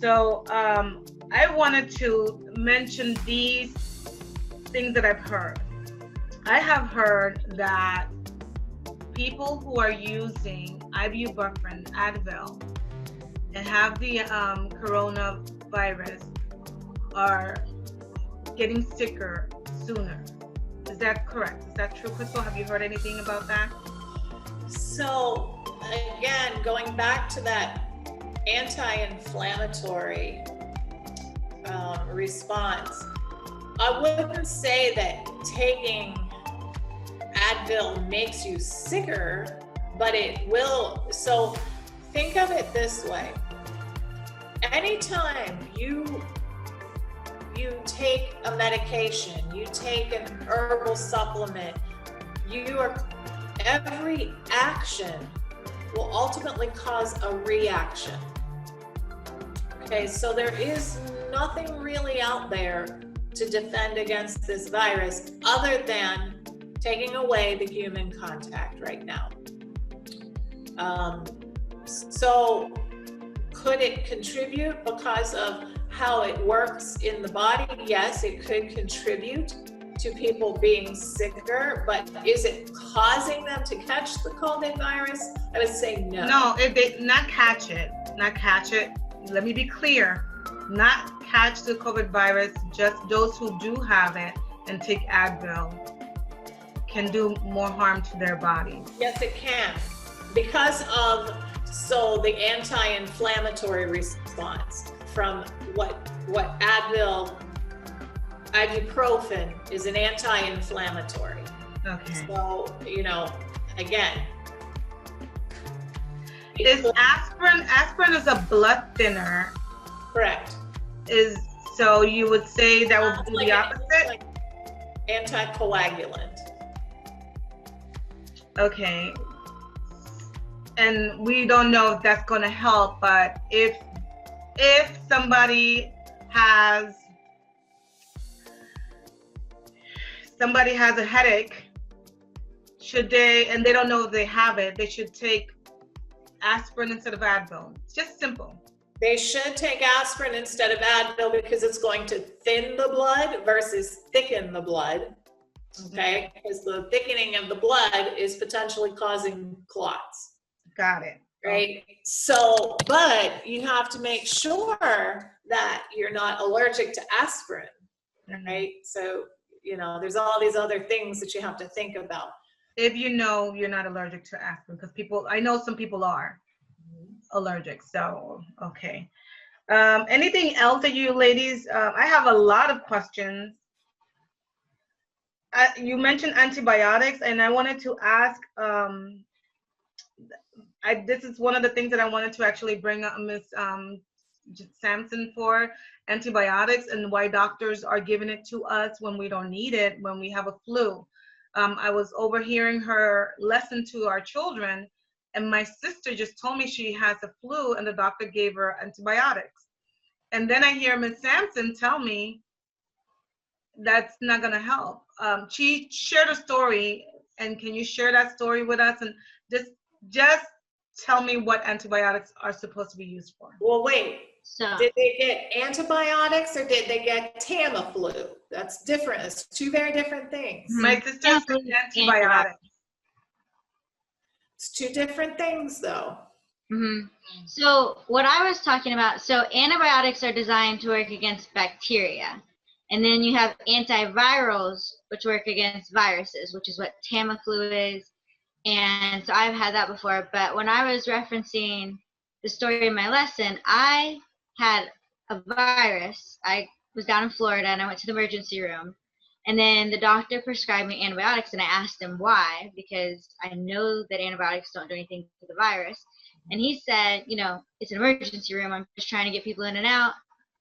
So I wanted to mention these things that I've heard. I have heard that people who are using Ibuprofen, Advil, and have the coronavirus are getting sicker sooner. Is that correct? Is that true, Kristal? Have you heard anything about that? So again, going back to that anti-inflammatory response, I wouldn't say that taking Advil makes you sicker, but it will. So think of it this way. Anytime you take a medication, you take an herbal supplement, every action will ultimately cause a reaction. Okay, so there is nothing really out there to defend against this virus other than taking away the human contact right now. So could it contribute because of how it works in the body? Yes, it could contribute to people being sicker, but is it causing them to catch the COVID virus? I would say no. No, if they not catch it. Let me be clear. Not catch the COVID virus, just those who do have it and take Advil can do more harm to their bodies. Yes, it can. Because of the anti-inflammatory response from what Advil, ibuprofen is an anti-inflammatory. Okay. So, again. Is aspirin is a blood thinner. Correct. So you would say that would be the opposite? Like anticoagulant. Okay. And we don't know if that's going to help, but if somebody has a headache, and they don't know if they have it, they should take aspirin instead of Advil. It's just simple. They should take aspirin instead of Advil because it's going to thin the blood versus thicken the blood. Okay, because the thickening of the blood is potentially causing clots. Got it. Right. So, but you have to make sure that you're not allergic to aspirin. Mm-hmm. Right. So, there's all these other things that you have to think about. If you know you're not allergic to aspirin, because I know some people are allergic. So, okay. Anything else that you ladies, I have a lot of questions. You mentioned antibiotics, and I wanted to ask, this is one of the things that I wanted to actually bring up Ms. Samson for, antibiotics and why doctors are giving it to us when we don't need it, when we have a flu. I was overhearing her lesson to our children, and my sister just told me she has a flu and the doctor gave her antibiotics. And then I hear Ms. Samson tell me that's not going to help. She shared a story, and can you share that story with us and just tell me what antibiotics are supposed to be used for? Well, wait. So, did they get antibiotics or did they get Tamiflu? That's different. It's two very different things. My sister said antibiotics. It's two different things, though. Mm-hmm. So what I was talking about, so antibiotics are designed to work against bacteria. And then you have antivirals, which work against viruses, which is what Tamiflu is. And so I've had that before. But when I was referencing the story in my lesson, I had a virus. I was down in Florida, and I went to the emergency room. And then the doctor prescribed me antibiotics, and I asked him why, because I know that antibiotics don't do anything to the virus. And he said, it's an emergency room. I'm just trying to get people in and out.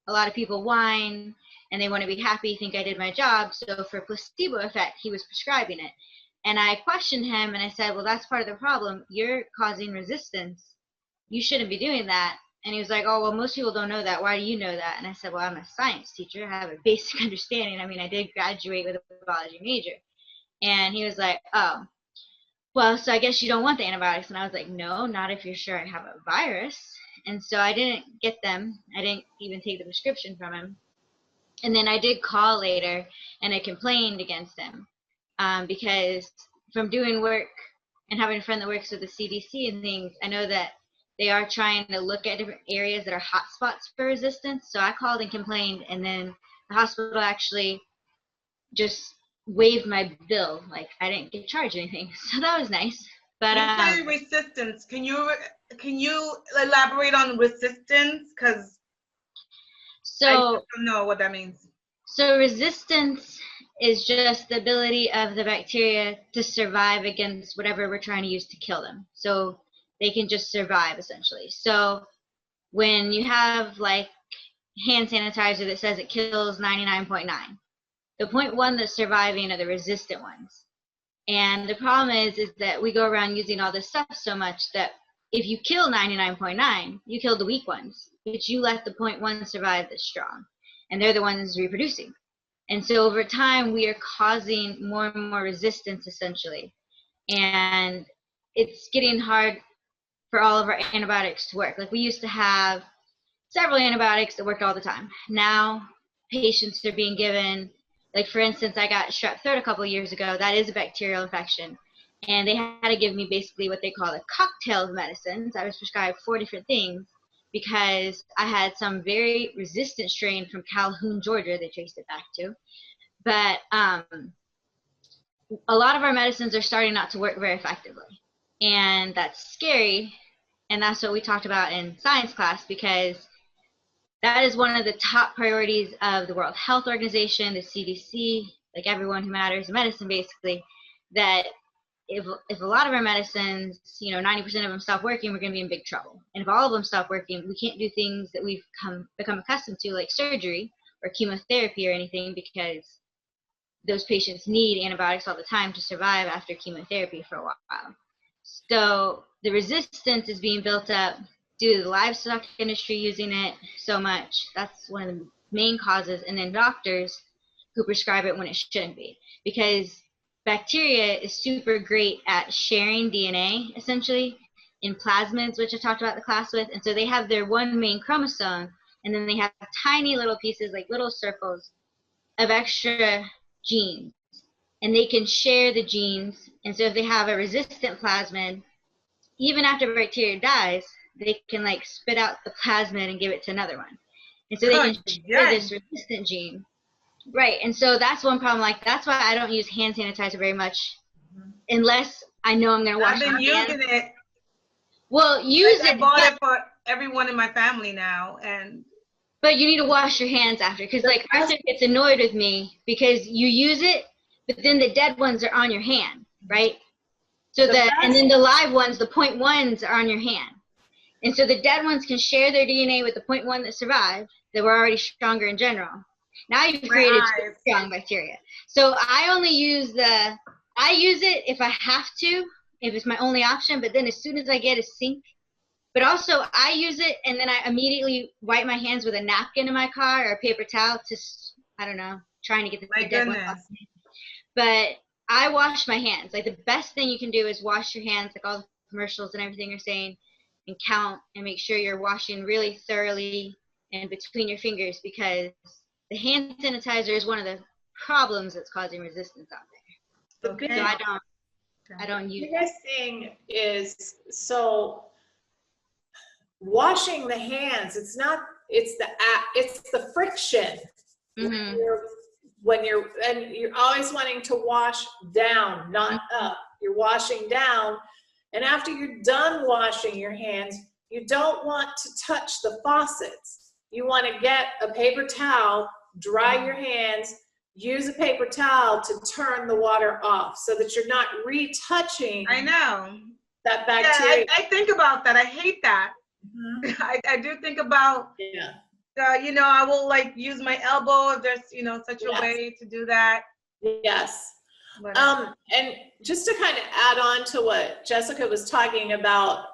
A lot of people whine, and they want to be happy, think I did my job. So for placebo effect, he was prescribing it. And I questioned him, and I said, well, that's part of the problem. You're causing resistance. You shouldn't be doing that. And he was like, oh, well, most people don't know that. Why do you know that? And I said, well, I'm a science teacher. I have a basic understanding. I mean, I did graduate with a biology major. And he was like, oh, well, so I guess you don't want the antibiotics. And I was like, no, not if you're sure I have a virus. And so I didn't get them. I didn't even take the prescription from him. And then I did call later, and I complained against him because from doing work and having a friend that works with the CDC and things, I know that they are trying to look at different areas that are hotspots for resistance. So I called and complained, and then the hospital actually just waived my bill. Like, I didn't get charged anything. So that was nice. But you say resistance. Can you elaborate on resistance? Because I don't know what that means. So resistance is just the ability of the bacteria to survive against whatever we're trying to use to kill them. So they can just survive, essentially. So when you have like hand sanitizer that says it kills 99.9, the 0.1 that's surviving are the resistant ones. And the problem is that we go around using all this stuff so much that if you kill 99.9, you kill the weak ones, but you let the 0.1 survive that's strong. And they're the ones reproducing. And so over time, we are causing more and more resistance, essentially. And it's getting hard for all of our antibiotics to work. Like, we used to have several antibiotics that worked all the time. Now, patients are being given, like, for instance, I got strep throat a couple of years ago. That is a bacterial infection. And they had to give me basically what they call a cocktail of medicines. I was prescribed 4 different things because I had some very resistant strain from Calhoun, Georgia. They traced it back to. But a lot of our medicines are starting not to work very effectively. And that's scary. And that's what we talked about in science class, because that is one of the top priorities of the World Health Organization, the CDC, like everyone who matters in medicine, basically, that if a lot of our medicines, 90% of them stop working, we're going to be in big trouble. And if all of them stop working, we can't do things that we've become accustomed to, like surgery or chemotherapy or anything, because those patients need antibiotics all the time to survive after chemotherapy for a while. So the resistance is being built up due to the livestock industry using it so much. That's one of the main causes. And then doctors who prescribe it when it shouldn't be, because bacteria is super great at sharing DNA, essentially, in plasmids, which I talked about the class with. And so they have their one main chromosome, and then they have tiny little pieces, like little circles, of extra genes. And they can share the genes. And so if they have a resistant plasmid, even after bacteria dies, they can like spit out the plasmid and give it to another one. And so they can share this resistant gene. Right, and so that's one problem. Like, that's why I don't use hand sanitizer very much, unless I know I'm gonna wash my hands. I've been using it. Well, use it. I bought it for everyone in my family now, but you need to wash your hands after, because like Arthur gets annoyed with me because you use it, but then the dead ones are on your hand, right? So and then the live ones, the 0.1s, are on your hand, and so the dead ones can share their DNA with the 0.1 that survived, that were already stronger in general. Now you've created strong bacteria. So I only use I use it if I have to, if it's my only option, but then as soon as I get a sink. But also I use it and then I immediately wipe my hands with a napkin in my car or a paper towel to, I don't know, trying to get the dead one off. But I wash my hands. Like, the best thing you can do is wash your hands, like all the commercials and everything are saying, and count and make sure you're washing really thoroughly and between your fingers, because the hand sanitizer is one of the problems that's causing resistance out there. Okay. So I don't use it. The biggest thing is, so washing the hands, it's the friction. Mm-hmm. When you're always wanting to wash down, not up. You're washing down, and after you're done washing your hands, you don't want to touch the faucets. You want to get a paper towel, dry your hands, use a paper towel to turn the water off so that you're not retouching. I know that bacteria. Yeah, I think about that. I hate that. Mm-hmm. I do think about, I will like use my elbow if there's, such a way to do that. Yes. And just to kind of add on to what Jessica was talking about,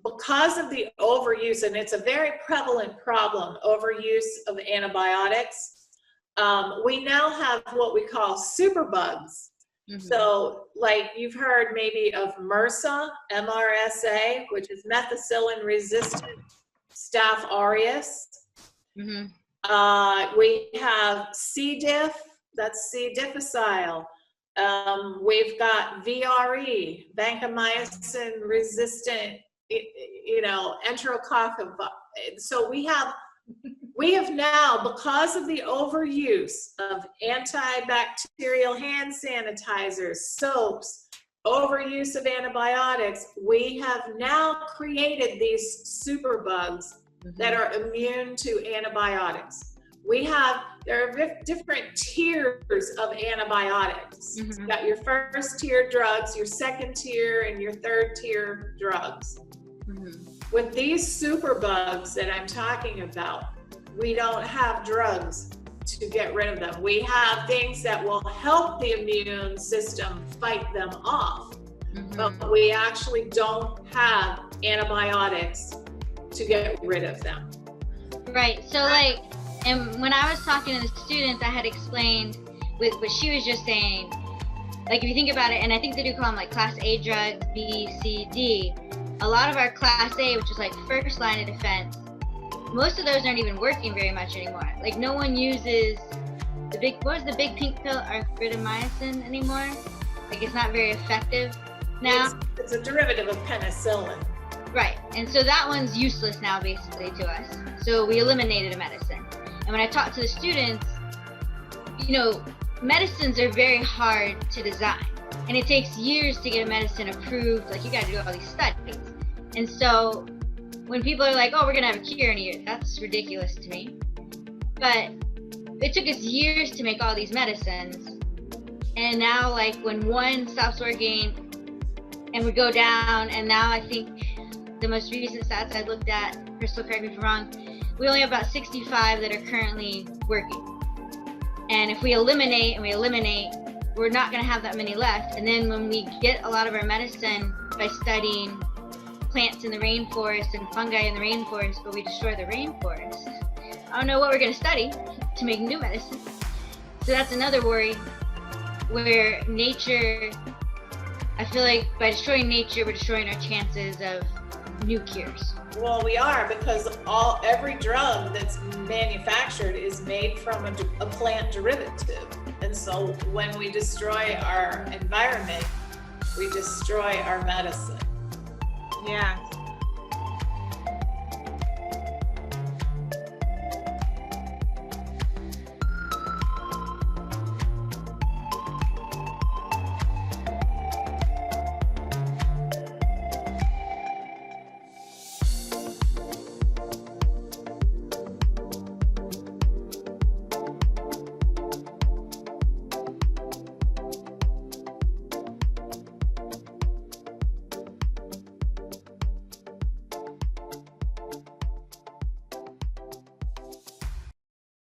because of the overuse, and it's a very prevalent problem, overuse of antibiotics, we now have what we call superbugs So like you've heard maybe of MRSA, MRSA, which is methicillin resistant Staph aureus. We have C. diff, that's C. difficile. We've got VRE, vancomycin resistant, enterococcus. So we have now, because of the overuse of antibacterial hand sanitizers, soaps, overuse of antibiotics, we have now created these superbugs that are immune to antibiotics. There are different tiers of antibiotics. You've got your first tier drugs, your second tier, and your third tier drugs. With these superbugs that I'm talking about, we don't have drugs to get rid of them. We have things that will help the immune system fight them off, but we actually don't have antibiotics to get rid of them. Right. So and when I was talking to the students, I had explained with what she was just saying, like if you think about it, and I think they do call them like class A drugs, B, C, D. A lot of our class A, which is like first line of defense, most of those aren't even working very much anymore. Like no one uses the big pink pill, erythromycin anymore. Like it's not very effective now. It's a derivative of penicillin. Right, and so that one's useless now basically to us. So we eliminated a medicine. And when I talk to the students, medicines are very hard to design. And it takes years to get a medicine approved. Like you got to do all these studies. And so when people are like, oh, we're going to have a cure in a year, that's ridiculous to me. But it took us years to make all these medicines. And now like when one stops working and we go down, and now I think the most recent stats I looked at, Kristal, correct me if I'm wrong, we only have about 65 that are currently working. And if we eliminate, we're not going to have that many left. And then when we get a lot of our medicine by studying plants in the rainforest and fungi in the rainforest, but we destroy the rainforest, I don't know what we're going to study to make new medicine. So that's another worry, where nature, I feel like by destroying nature, we're destroying our chances of new cures. Well, we are, because every drug that's manufactured is made from a plant derivative. And so when we destroy our environment, we destroy our medicine. Yeah.